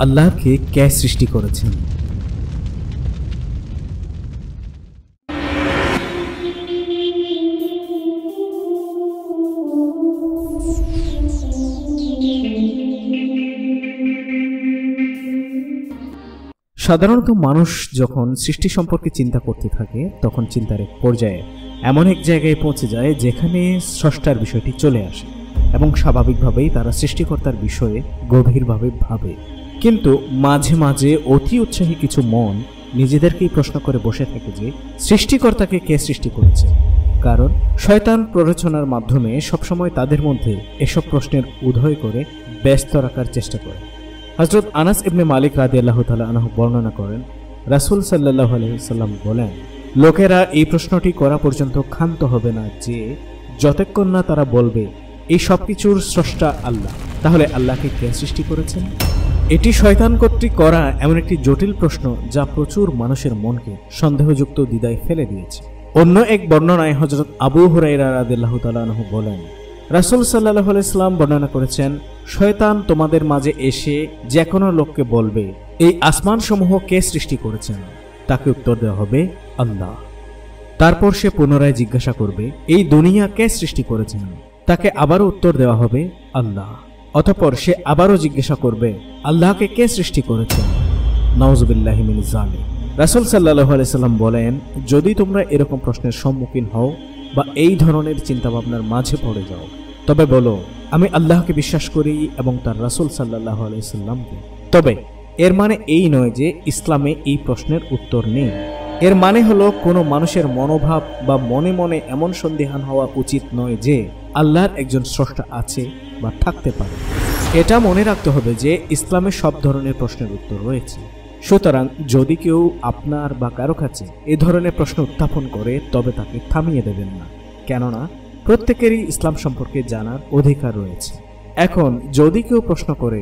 আল্লাহকে কে সৃষ্টি করেছেন? সাধারণত মানুষ যখন সৃষ্টি সম্পর্কে চিন্তা করতে থাকে তখন চিন্তার এক পর্যায়ে এমন এক জায়গায় পৌঁছে যায় যেখানে স্রষ্টার বিষয়টি চলে আসে এবং স্বাভাবিকভাবেই তারা সৃষ্টিকর্তার বিষয়ে গভীরভাবে ভাবে। কিন্তু মাঝে মাঝে অতি উৎসাহী কিছু মন নিজেদেরকেই প্রশ্ন করে বসে থাকে যে সৃষ্টিকর্তাকে কে সৃষ্টি করেছে, কারণ শয়তান প্ররোচনার মাধ্যমে সবসময় তাদের মধ্যে এসব প্রশ্নের উদয় করে ব্যস্ত রাখার চেষ্টা করে। হযরত আনাস ইবনে মালিক রাদিয়াল্লাহু তাআলা আনহু বর্ণনা করেন, রাসূল সাল্লাল্লাহু আলাইহি ওয়াসাল্লাম বলেন, লোকেরা এই প্রশ্নটি করা পর্যন্ত ক্ষান্ত হবে না যে যতক্ষণ না তারা বলবে এই সবকিছুর স্রষ্টা আল্লাহ, তাহলে আল্লাহকে কে সৃষ্টি করেছেন? এটি শয়তান কর্তৃক করা এমন একটি জটিল প্রশ্ন যা প্রচুর মানুষের মনকে সন্দেহযুক্ত দ্বিধায় ফেলে দিয়েছে। অন্য এক বর্ণনায় হযরত আবু হুরায়রা রাদিয়াল্লাহু তাআলা আনহু বলেন, রাসূল সাল্লাল্লাহু আলাইহি ওয়াসাল্লাম বর্ণনা করেছেন, শয়তান তোমাদের মাঝে এসে যে কোনো লোককে বলবে এই আসমানসমূহ কে সৃষ্টি করেছেন, তাকে উত্তর দেওয়া হবে আল্লাহ। তারপর সে পুনরায় জিজ্ঞাসা করবে এই দুনিয়া কে সৃষ্টি করেছেন, তাকে আবারও উত্তর দেওয়া হবে আল্লাহ। অতঃপর সে আবারও জিজ্ঞাসা করবে আল্লাহকে কে সৃষ্টি করেছেন। নাউযুবিল্লাহি মিন যালিক। রাসূল সাল্লাল্লাহু আলাইহি ওয়াসাল্লাম বলেন, যদি তোমরা এরকম প্রশ্নের সম্মুখীন হও বা এই ধরনের চিন্তাভাবনার মাঝে পড়ে যাও, তবে বলো আমি আল্লাহকে বিশ্বাস করি এবং তার রাসূল সাল্লাল্লাহু আলাইহি ওয়াসাল্লামকে। তবে এর মানে এই নয় যে ইসলামে এই প্রশ্নের উত্তর নেই। এর মানে হলো কোনো মানুষের মনোভাব বা মনে মনে এমন সন্দিহান হওয়া উচিত নয় যে আল্লাহর একজন স্রষ্টা আছে বা থাকতে পারে। এটা মনে রাখতে হবে যে ইসলামে সব ধরনের প্রশ্নের উত্তর রয়েছে। সুতরাং যদি কেউ আপনার বা কারো কাছে এই ধরনের প্রশ্ন উত্থাপন করে তবে তাকে থামিয়ে দেবেন না, কেননা প্রত্যেকেরই ইসলাম সম্পর্কে জানার অধিকার রয়েছে। এখন যদি কেউ প্রশ্ন করে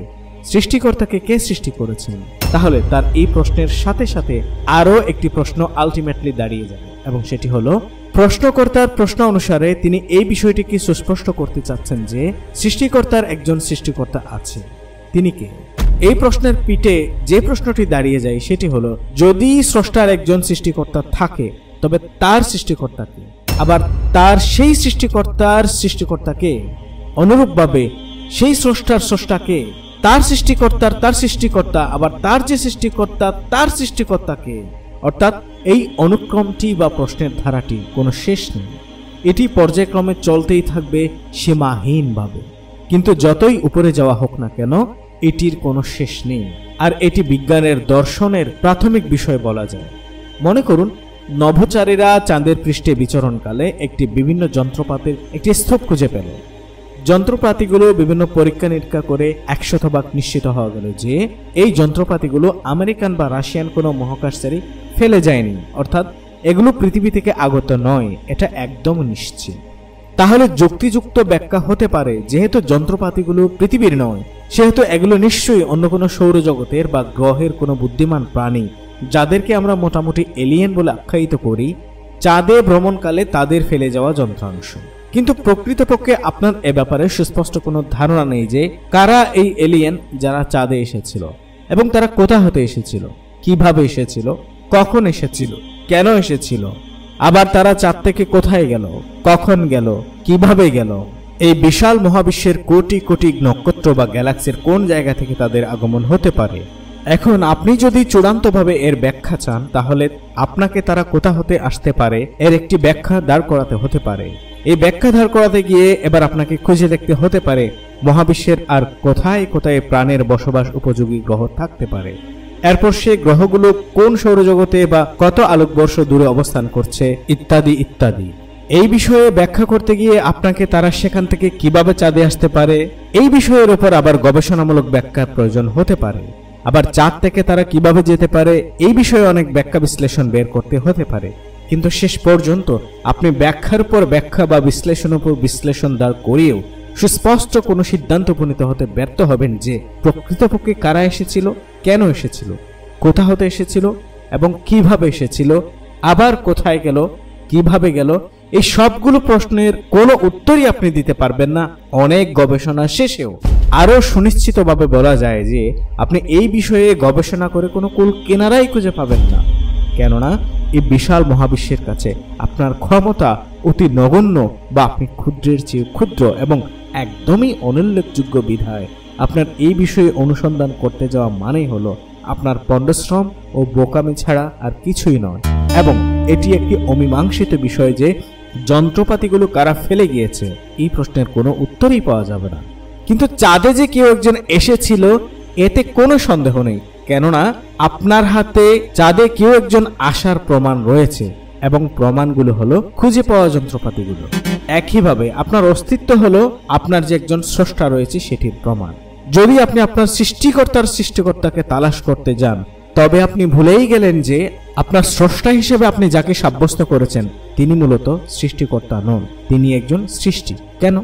সৃষ্টিকর্তাকে কে সৃষ্টি করেছেন, তাহলে তার এই প্রশ্নের সাথে সাথে আরও একটি প্রশ্ন আলটিমেটলি দাঁড়িয়ে যাবে এবং সেটি হলো প্রশ্নকর্তার প্রশ্ন অনুসারে তিনি এই বিষয়টিকে সুস্পষ্ট করতে চাচ্ছেন যে সৃষ্টিকর্তার একজন সৃষ্টিকর্তা আছে, তিনি কে? এই প্রশ্নের পিঠে যে প্রশ্নটি দাঁড়িয়ে যায় সেটি হলো যদি স্রষ্টার একজন সৃষ্টিকর্তা থাকে তবে তার সৃষ্টিকর্তাকে, আবার তার সেই সৃষ্টিকর্তার সৃষ্টিকর্তাকে, অনুরূপভাবে সেই স্রষ্টার স্রষ্টাকে, তার সৃষ্টিকর্তার তার সৃষ্টিকর্তা, আবার তার যে সৃষ্টিকর্তা তার সৃষ্টিকর্তাকে। অর্থাৎ এই অনুক্রমটি বা প্রশ্নের ধারাটি কোনো শেষ নেই, এটি পর্যায়ক্রমে চলতেই থাকবে সীমাহীনভাবে। কিন্তু যতই উপরে যাওয়া হোক না কেন এটির কোনো শেষ নেই। আর এটি বিজ্ঞানের দর্শনের প্রাথমিক বিষয় বলা যায়। মনে করুন নভোচারীরা চাঁদের পৃষ্ঠে বিচরণকালে একটি বিভিন্ন যন্ত্রপাতির একটি স্তূপ খুঁজে পেল। যন্ত্রপাতিগুলো বিভিন্ন পরীক্ষা নিরীক্ষা করে 100% নিশ্চিত হওয়া গেল যে এই যন্ত্রপাতিগুলো আমেরিকান বা রাশিয়ান কোনো মহাকাশচারী ফেলে যায়নি, অর্থাৎ এগুলো পৃথিবী থেকে আগত নয়, এটা একদম নিশ্চিত। তাহলে যুক্তিযুক্ত ব্যাখ্যা হতে পারে যেহেতু যন্ত্রপাতিগুলো পৃথিবীর নয়, সেহেতু এগুলো নিশ্চয়ই অন্য কোনো সৌরজগতের বা গ্রহের কোনো বুদ্ধিমান প্রাণী, যাদেরকে আমরা মোটামুটি এলিয়েন বলে আখ্যায়িত করি, চাঁদে ভ্রমণকালে তাদের ফেলে যাওয়া যন্ত্রাংশ। কিন্তু প্রকৃতপক্ষে আপনার এ ব্যাপারে সুস্পষ্ট কোনো ধারণা নেই যে কারা এই এলিয়েন যারা চাঁদে এসেছিল এবং তারা কোথা হতে এসেছিল, কিভাবে এসেছিল, কখন এসেছিল, কেন এসেছিল, আবার তারা চাঁদ থেকে কোথায় গেল, কখন গেল, কিভাবে গেল। এই বিশাল মহাবিশ্বের কোটি কোটি নক্ষত্র বা গ্যালাক্সির কোন জায়গা থেকে তাদের আগমন হতে পারে। এখন আপনি যদি চূড়ান্তভাবে এর ব্যাখ্যা চান তাহলে আপনাকে তারা কোথা হতে আসতে পারে এর একটি ব্যাখ্যা দাঁড় করাতে হতে পারে। এই ব্যাখ্যা দাঁড় করাতে গিয়ে এবার আপনাকে খুঁজে দেখতে হতে পারে মহাবিশ্বের আর কোথায় কোথায় প্রাণের বসবাস উপযোগী গ্রহ থাকতে পারে। এরপর সে গ্রহগুলো কোন সৌরজগতে বা কত আলোকবর্ষ দূরে অবস্থান করছে ইত্যাদি ইত্যাদি। এই বিষয়ে ব্যাখ্যা করতে গিয়ে আপনাকে তারা সেখান থেকে কিভাবে চাঁদে আসতে পারে এই বিষয়ের উপর আবার গবেষণামূলক ব্যাখ্যার প্রয়োজন হতে পারে। আবার চাঁদ থেকে তারা কিভাবে যেতে পারে এই বিষয়ে অনেক ব্যাখ্যা বিশ্লেষণ বের করতে হতে পারে। কিন্তু শেষ পর্যন্ত আপনি ব্যাখ্যার পর ব্যাখ্যা বা বিশ্লেষণের উপর বিশ্লেষণ দাঁড় করিয়েও সুস্পষ্ট কোনো সিদ্ধান্ত উপনীত হতে ব্যর্থ হবেন যে প্রকৃতপক্ষে কারা এসেছিল, কেন এসেছিল, কোথা হতে এসেছিল এবং কিভাবে এসেছিল, আবার কোথায় গেল, কিভাবে গেল। এই সবগুলো প্রশ্নের কোনো উত্তরই আপনি দিতে পারবেন না অনেক গবেষণা শেষেও। আরও সুনিশ্চিতভাবে বলা যায় যে আপনি এই বিষয়ে গবেষণা করে কোনো কুল কিনারাই খুঁজে পাবেন না, কেননা এই বিশাল মহাবিশ্বের কাছে আপনার ক্ষমতা অতি নগণ্য বা আপনি ক্ষুদ্রের চেয়ে ক্ষুদ্র এবং একদমই অনুল্লেখযোগ্য বিধায় আপনার এই বিষয়ে অনুসন্ধান করতে যাওয়া মানেই হলো আপনার পণ্ডশ্রম ও বোকামি ছাড়া আর কিছুই নয়। এবং এটি একটি অমীমাংসিত বিষয় যে যন্ত্রপাতিগুলো কারা ফেলে গিয়েছে এই প্রশ্নের কোনো উত্তরই পাওয়া যাবে না। কিন্তু চাঁদে যে কেউ একজন এসেছিল এতে কোনো সন্দেহ নেই, কেননা আপনার হাতে চাঁদে কেউ একজন আসার প্রমাণ রয়েছে এবং প্রমাণগুলো হলো খুঁজে পাওয়া যন্ত্রপাতিগুলো। একইভাবে আপনার অস্তিত্ব হলো আপনার যে একজন স্রষ্টা রয়েছে সেটির প্রমাণ। যদি আপনি আপনার সৃষ্টিকর্তাকে তালাশ করতে যান তবে আপনি ভুলেই গেলেন যে আপনার স্রষ্টা হিসেবে আপনি যাকে সাব্যস্ত করেছেন তিনি মূলত সৃষ্টিকর্তা নন, তিনি একজন সৃষ্টি। কেন?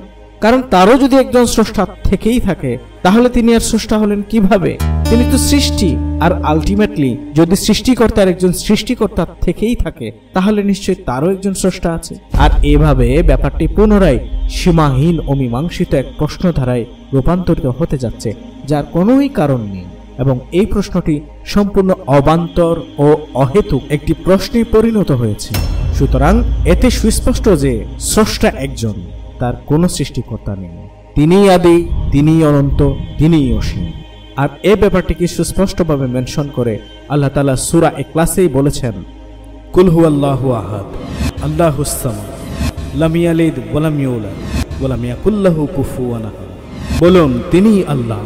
কারণ তারও যদি একজন স্রষ্টা থেকেই থাকে তাহলে তিনি আর স্রষ্টা হলেন কিভাবে? তিনি তো সৃষ্টি। আর আলটিমেটলি যদি সৃষ্টিকর্তার একজন সৃষ্টিকর্তা থেকেই থাকে তাহলে নিশ্চয়ই তারও একজন স্রষ্টা আছে। আর এভাবে ব্যাপারটি পুনরায় সীমাহীন অমীমাংসিত এক প্রশ্নধারায় রূপান্তরিত হতে যাচ্ছে যার কোনোই কারণ নেই, এবং এই প্রশ্নটি সম্পূর্ণ অবান্তর ও অহেতুক একটি প্রশ্নে পরিণত হয়েছে। সুতরাং এতে সুস্পষ্ট যে স্রষ্টা একজন, তার কোনো সৃষ্টিকর্তা নেই। তিনিই আদি, তিনিই অনন্ত, তিনিই অসীম। আর এই ব্যাপারটিকে সুস্পষ্টভাবে মেনশন করে আল্লাহ তাআলা সূরা ইখলাসেই বলেছেন, কুল হুয়াল্লাহু আহাদ আল্লাহুস সামাদ লাম ইয়ালিদ ওয়া লাম ইউলাদ ওয়া লাম ইয়াকুল লাহু কুফুয়ান আহাদ। বলুন, তিনিই আল্লাহ,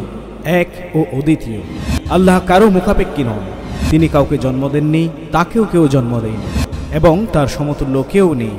এক ও অদ্বিতীয়। আল্লাহ কারো মুখাপেক্ষী নন, তিনি কাউকে জন্ম দেননি, তাকেও কেউ জন্ম দেয়নি, এবং তার সমতুল্য কেউ নেই।